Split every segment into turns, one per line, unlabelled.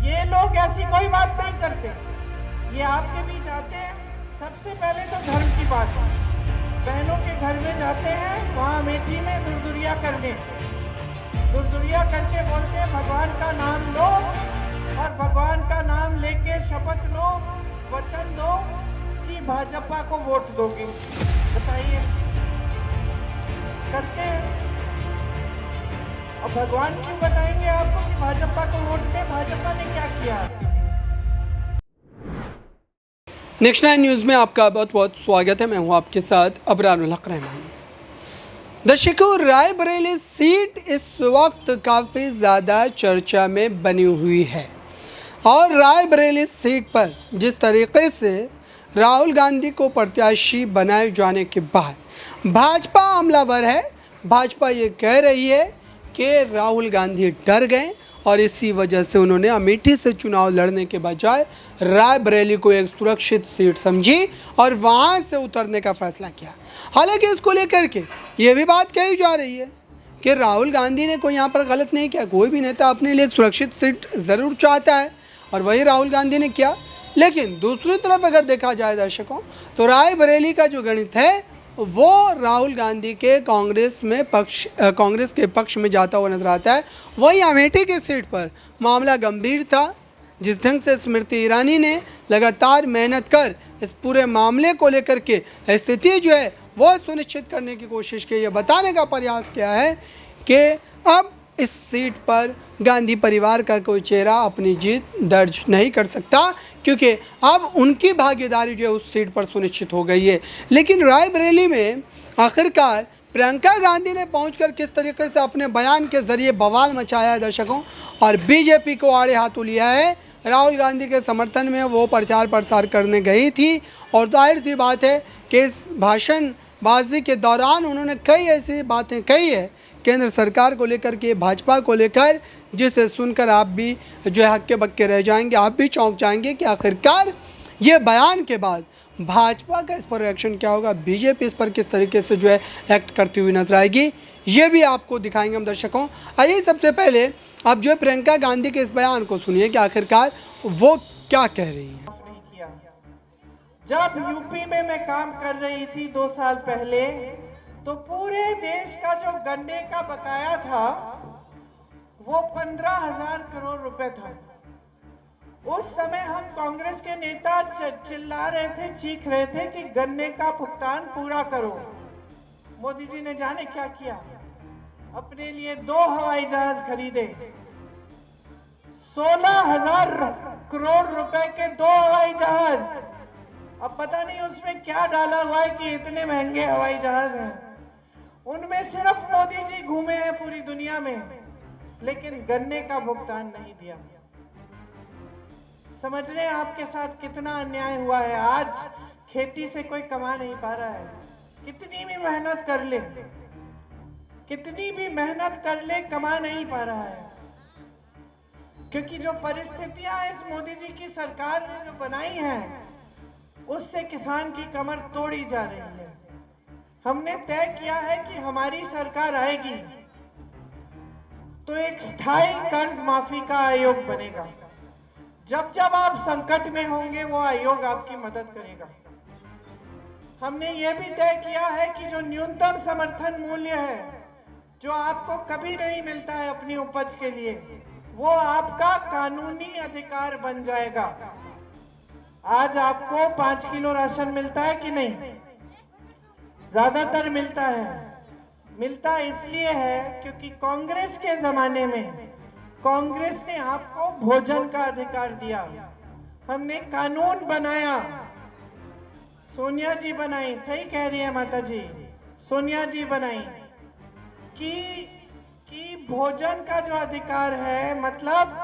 ये लोग ऐसी कोई बात नहीं करते। ये आपके बीच आते हैं, सबसे पहले तो धर्म की बात है। बहनों के घर में जाते हैं, वहाँ अमेठी में दुर्दुरिया करके बोलते हैं भगवान का नाम लो, और भगवान का नाम लेके शपथ लो, वचन दो कि भाजपा को वोट दोगे। बताइए, करते हैं। और भगवान क्यों बताएंगे आपको कि भाजपा को वोट दे? भाजपा ने क्या किया?
नेक्स्ट 9 न्यूज़ में आपका बहुत बहुत स्वागत है। मैं हूं आपके साथ अबरारुल हक रहमान। दर्शकों, रायबरेली सीट इस वक्त काफ़ी ज़्यादा चर्चा में बनी हुई है और रायबरेली सीट पर जिस तरीके से राहुल गांधी को प्रत्याशी बनाए जाने के बाद भाजपा हमलावर है। भाजपा ये कह रही है कि राहुल गांधी डर गए और इसी वजह से उन्होंने अमेठी से चुनाव लड़ने के बजाय रायबरेली को एक सुरक्षित सीट समझी और वहां से उतरने का फैसला किया। हालांकि इसको लेकर के ये भी बात कही जा रही है कि राहुल गांधी ने कोई यहाँ पर गलत नहीं किया। कोई भी नेता अपने लिए एक सुरक्षित सीट ज़रूर चाहता है और वही राहुल गांधी ने किया। लेकिन दूसरी तरफ अगर देखा जाए दर्शकों, तो रायबरेली का जो गणित है वो राहुल गांधी के कांग्रेस के पक्ष में जाता हुआ नजर आता है। वहीं अमेठी की सीट पर मामला गंभीर था। जिस ढंग से स्मृति ईरानी ने लगातार मेहनत कर इस पूरे मामले को लेकर के स्थिति जो है वो सुनिश्चित करने की कोशिश की, ये बताने का प्रयास किया है कि अब इस सीट पर गांधी परिवार का कोई चेहरा अपनी जीत दर्ज नहीं कर सकता, क्योंकि अब उनकी भागीदारी जो है उस सीट पर सुनिश्चित हो गई है। लेकिन रायबरेली में आखिरकार प्रियंका गांधी ने पहुंचकर किस तरीके से अपने बयान के जरिए बवाल मचाया है दर्शकों, और बीजेपी को आड़े हाथों लिया है। राहुल गांधी के समर्थन में वो प्रचार प्रसार करने गई थी और जाहिर सी बात है कि इस भाषणबाजी के दौरान उन्होंने कई ऐसी बातें कही है केंद्र सरकार को लेकर के, भाजपा को लेकर, जिसे सुनकर आप भी जो है हक्के बक्के रह जाएंगे। आप भी चौंक जाएंगे कि आखिरकार ये बयान के बाद भाजपा का इस पर रिएक्शन क्या होगा, बीजेपी इस पर किस तरीके से जो है एक्ट करती हुई नजर आएगी, ये भी आपको दिखाएंगे हम दर्शकों। आइए सबसे पहले आप जो है प्रियंका गांधी के इस बयान को सुनिए कि आखिरकार वो क्या कह रही हैं।
जब यूपी में मैं काम कर रही थी 2 साल पहले, तो पूरे देश का जो गन्ने का बकाया था वो 15,000 करोड़ रुपए था। उस समय हम कांग्रेस के नेता चिल्ला रहे थे, चीख रहे थे कि गन्ने का भुगतान पूरा करो। मोदी जी ने जाने क्या किया, अपने लिए 2 हवाई जहाज खरीदे, 16,000 करोड़ रुपए के 2 हवाई जहाज। अब पता नहीं उसमें क्या डाला हुआ है कि इतने महंगे हवाई जहाज हैं। उनमें सिर्फ मोदी जी घूमे हैं पूरी दुनिया में, लेकिन गन्ने का भुगतान नहीं दिया। समझ रहे हैं आपके साथ कितना अन्याय हुआ है। आज खेती से कोई कमा नहीं पा रहा है। कितनी भी मेहनत कर ले कमा नहीं पा रहा है, क्योंकि जो परिस्थितियां इस मोदी जी की सरकार ने जो बनाई हैं उससे किसान की कमर तोड़ी जा रही है। हमने तय किया है कि हमारी सरकार आएगी तो एक स्थायी कर्ज माफी का आयोग बनेगा। जब जब आप संकट में होंगे वो आयोग आपकी मदद करेगा। हमने ये भी तय किया है कि जो न्यूनतम समर्थन मूल्य है, जो आपको कभी नहीं मिलता है अपनी उपज के लिए, वो आपका कानूनी अधिकार बन जाएगा। आज आपको 5 किलो राशन मिलता है कि नहीं? ज्यादातर मिलता है। मिलता इसलिए है क्योंकि कांग्रेस के जमाने में कांग्रेस ने आपको भोजन का अधिकार दिया। हमने कानून बनाया, सोनिया जी बनाई, सही कह रही है माता जी, सोनिया जी बनाई कि भोजन का जो अधिकार है, मतलब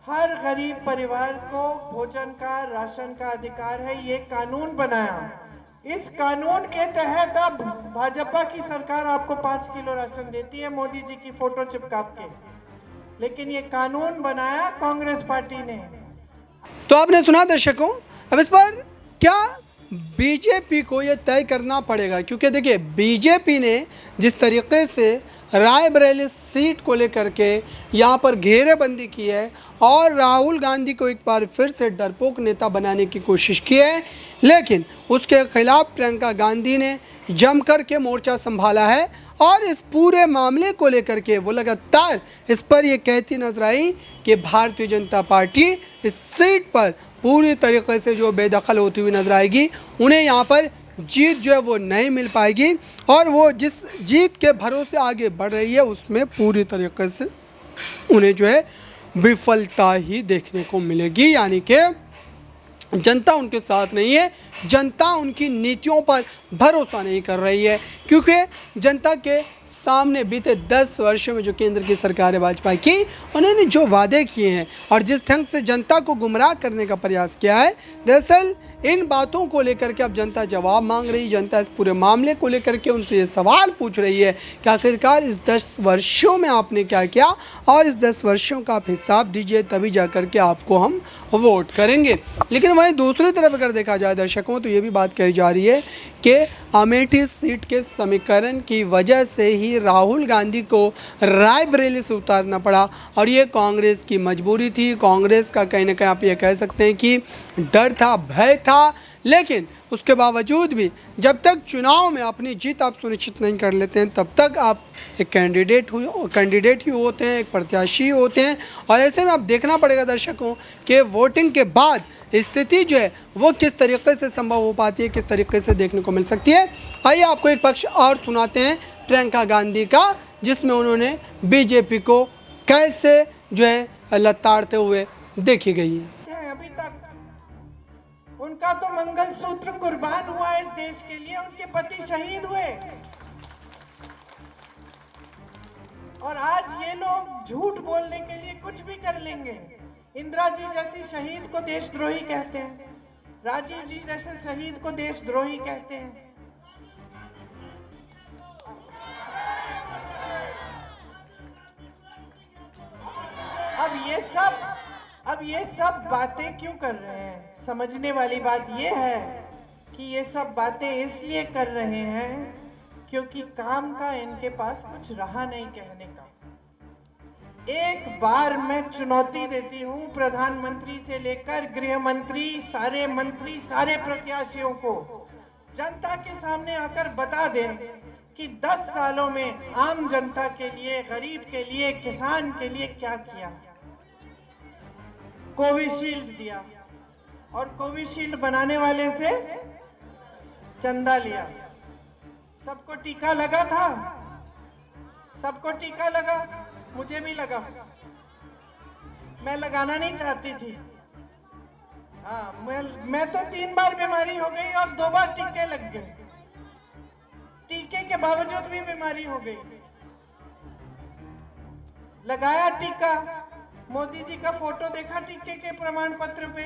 हर गरीब परिवार को भोजन का, राशन का अधिकार है। ये कानून बनाया। इस कानून के तहत अब भाजपा की सरकार आपको 5 किलो राशन देती है मोदी जी की फोटो चिपका के, लेकिन ये कानून बनाया कांग्रेस पार्टी ने।
तो आपने सुना दर्शकों, अब इस पर क्या बीजेपी को ये तय करना पड़ेगा, क्योंकि देखिए बीजेपी ने जिस तरीके से रायबरेली सीट को लेकर के यहाँ पर घेरेबंदी की है और राहुल गांधी को एक बार फिर से डरपोक नेता बनाने की कोशिश की है, लेकिन उसके खिलाफ प्रियंका गांधी ने जमकर के मोर्चा संभाला है और इस पूरे मामले को लेकर के वो लगातार इस पर ये कहती नजर आई कि भारतीय जनता पार्टी इस सीट पर पूरी तरीके से जो बेदखल होती हुई नजर आएगी, उन्हें यहाँ पर जीत जो है वो नहीं मिल पाएगी और वो जिस जीत के भरोसे आगे बढ़ रही है उसमें पूरी तरीके से उन्हें जो है विफलता ही देखने को मिलेगी। यानी कि जनता उनके साथ नहीं है, जनता उनकी नीतियों पर भरोसा नहीं कर रही है, क्योंकि जनता के सामने बीते 10 वर्षों में जो केंद्र की सरकार है भाजपा की, उन्होंने जो वादे किए हैं और जिस ढंग से जनता को गुमराह करने का प्रयास किया है, दरअसल इन बातों को लेकर के अब जनता जवाब मांग रही है। जनता इस पूरे मामले को लेकर के उनसे ये सवाल पूछ रही है कि आखिरकार इस 10 वर्षों में आपने क्या किया और इस 10 वर्षों का आप हिसाब दीजिए, तभी जा कर के आपको हम वोट करेंगे। लेकिन वहीं दूसरी तरफ अगर देखा जाए दर्शकों, तो ये भी बात कही जा रही है कि अमेठी सीट के समीकरण की वजह से ही राहुल गांधी को रायबरेली से उतारना पड़ा और ये कांग्रेस की मजबूरी थी। कांग्रेस का कहीं ना कहीं आप ये कह सकते हैं कि डर था, भय था, लेकिन उसके बावजूद भी जब तक चुनाव में अपनी जीत आप सुनिश्चित नहीं कर लेते हैं, तब तक आप एक कैंडिडेट ही होते हैं, एक प्रत्याशी होते हैं। और ऐसे में अब देखना पड़ेगा दर्शकों कि वोटिंग के बाद स्थिति जो है वो किस तरीके से संभव हो पाती है, किस तरीके से देखने को मिल सकती है। आइए आपको एक पक्ष और सुनाते हैं प्रियंका गांधी का, जिसमें उन्होंने बीजेपी को कैसे जो है लताड़ते हुए देखी गई है।
अभी तक उनका तो मंगलसूत्र कुर्बान हुआ इस देश के लिए, उनके पति शहीद हुए और आज ये लोग झूठ बोलने के लिए कुछ भी कर लेंगे। इंदिरा जी जैसी शहीद को देशद्रोही कहते हैं, राजीव जी जैसे शहीद को देशद्रोही कहते हैं। अब ये सब बातें क्यों कर रहे हैं? समझने वाली बात ये है कि ये सब बातें इसलिए कर रहे हैं क्योंकि काम का इनके पास कुछ रहा नहीं कहने का। एक बार मैं चुनौती देती हूं प्रधानमंत्री से लेकर गृह मंत्री, सारे मंत्री, सारे प्रत्याशियों को, जनता के सामने आकर बता दें कि 10 सालों में आम जनता के लिए, गरीब के लिए, किसान के लिए क्या किया। कोविशील्ड दिया और कोविशील्ड बनाने वाले से चंदा लिया। सबको टीका लगा था, सबको टीका लगा, मुझे भी लगा। मैं लगाना नहीं चाहती थी। हाँ, मैं तो 3 बार बीमारी हो गई और 2 बार टीके लग गए। टीके के बावजूद भी बीमारी हो गई। लगाया टीका, मोदी जी का फोटो देखा टीके के प्रमाण पत्र पे,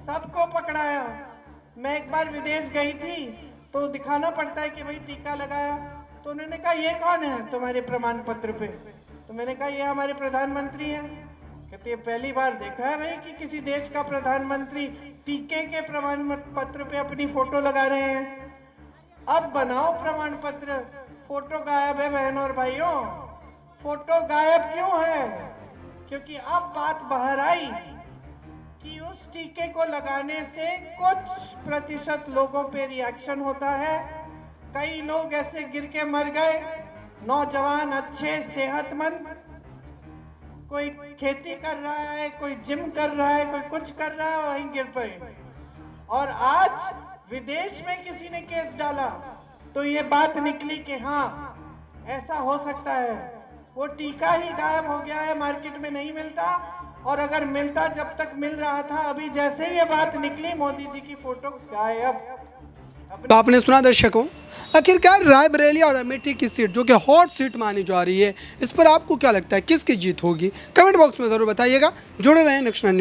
सबको पकड़ाया। मैं एक बार विदेश गई थी तो दिखाना पड़ता है कि भाई टीका लगाया, तो उन्होंने कहा ये कौन है तुम्हारे प्रमाण पत्र पे? तो मैंने कहा ये हमारे प्रधानमंत्री हैं। कहते पहली बार देखा है भाई कि किसी देश का प्रधानमंत्री टीके के प्रमाण पत्र पे अपनी फोटो लगा रहे हैं। अब बनाओ प्रमाण पत्र। फोटो गायब है बहनों और भाइयों। फोटो गायब क्यों है? क्योंकि अब बात बाहर आई कि उस टीके को लगाने से कुछ प्रतिशत लोगों पे रिएक्शन होता है। कई लोग ऐसे गिर के मर गए, नौजवान अच्छे सेहतमंद, कोई खेती कर रहा है, कोई जिम कर रहा है, कोई कुछ कर रहा है, वहीं गिर पड़े। और आज विदेश में किसी ने केस डाला तो ये बात निकली कि हाँ ऐसा हो सकता है। वो टीका ही गायब हो गया है, मार्केट में नहीं मिलता, और अगर मिलता जब तक मिल रहा था, अभी जैसे ही ये बात निकली मोदी जी की फोटो गायब।
तो आपने सुना दर्शकों, आखिरकार रायबरेली और अमेठी की सीट जो कि हॉट सीट मानी जा रही है, इस पर आपको क्या लगता है किसकी जीत होगी? कमेंट बॉक्स में ज़रूर बताइएगा। जुड़े रहें नेक्स्ट 9 न्यूज़।